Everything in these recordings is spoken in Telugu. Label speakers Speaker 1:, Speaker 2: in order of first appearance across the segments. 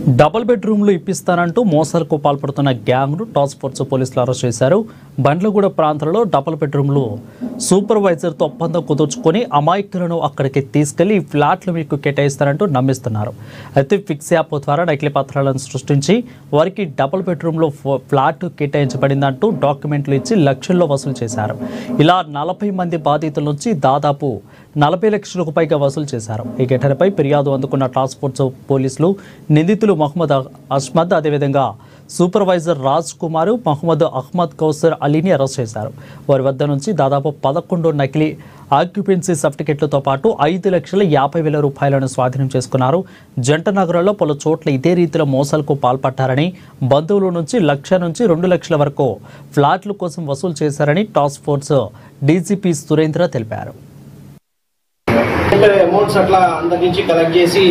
Speaker 1: డబుల్ బెడ్రూమ్లు ఇప్పిస్తానంటూ మోసాలకు పాల్పడుతున్న గ్యాంగ్ను టాస్క్ ఫోర్స్ పోలీసులు అరెస్ట్ చేశారు. బండ్లగూడ ప్రాంతంలో డబుల్ బెడ్రూమ్లు సూపర్వైజర్తో ఒప్పందం కుదుర్చుకొని అమాయకులను అక్కడికి తీసుకెళ్లి ఫ్లాట్లు మీకు కేటాయిస్తారంటూ నమ్మిస్తున్నారు. అయితే ఫిక్స్ యాప్ ద్వారా నకిలీ పత్రాలను సృష్టించి వారికి డబుల్ బెడ్రూమ్లో ఫ్లాట్ కేటాయించబడిందంటూ డాక్యుమెంట్లు ఇచ్చి లక్షల్లో వసూలు చేశారు. ఇలా 40 మంది బాధితుల నుంచి దాదాపు 40 లక్షలకు పైగా వసూలు చేశారు. ఈ ఘటనపై ఫిర్యాదు అందుకున్న టాస్క్ ఫోర్స్ పోలీసులు నిందితులు మహమ్మద్ అస్మద్, అదేవిధంగా సూపర్వైజర్ రాజ్ కుమార్, మహమ్మద్ అహ్మద్ కౌసర్ అలీని అరెస్ట్ చేశారు. వారి వద్ద నుంచి దాదాపు 11 నకిలీ ఆక్యుపెన్సీ సర్టిఫికెట్లతో పాటు 5,50,000 రూపాయలను స్వాధీనం చేసుకున్నారు. జంట నగరంలో పలు చోట్ల ఇదే రీతిలో మోసాలకు పాల్పడ్డారని, బంధువుల నుంచి 1,00,000 నుంచి 2 లక్షల వరకు ఫ్లాట్ల కోసం వసూలు చేశారని టాస్క్ ఫోర్స్ డీజీపీ సురేంద్ర తెలిపారు.
Speaker 2: అమౌంట్స్ అట్లా అందరి నుంచి కలెక్ట్ చేసి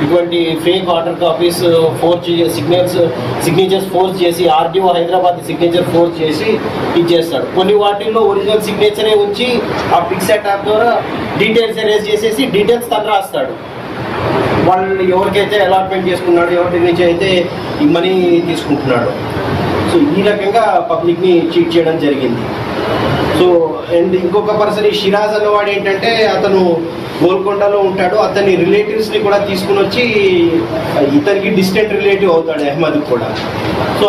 Speaker 2: ఇటువంటి fake order copies forge signatures forge చేసి ఆర్టీఓ హైదరాబాద్ సిగ్నేచర్ ఫోర్జ్ చేసి ఇచ్చేస్తాడు. కొన్ని వాటిల్లో ఒరిజినల్ సిగ్నేచరే ఉంచి ఆ పిక్సెట్ యాప్ ద్వారా డీటెయిల్స్ ఎరేజ్ చేసేసి డీటెయిల్స్ తను రాస్తాడు. వాళ్ళు ఎవరికైతే అలాట్మెంట్ చేసుకున్నాడు, ఎవరి నుంచి అయితే ఈ మనీ తీసుకుంటున్నాడు. సో ఈ రకంగా పబ్లిక్ని చీట్ చేయడం జరిగింది. సో అండ్ ఇంకొక పర్సన్ షిరాజ్ అన్నవాడు ఏంటంటే అతను గోల్కొండలో ఉంటాడు. అతని రిలేటివ్స్ని కూడా తీసుకుని వచ్చి ఇతనికి డిస్టెంట్ రిలేటివ్ అవుతాడు అహ్మద్ కూడా. సో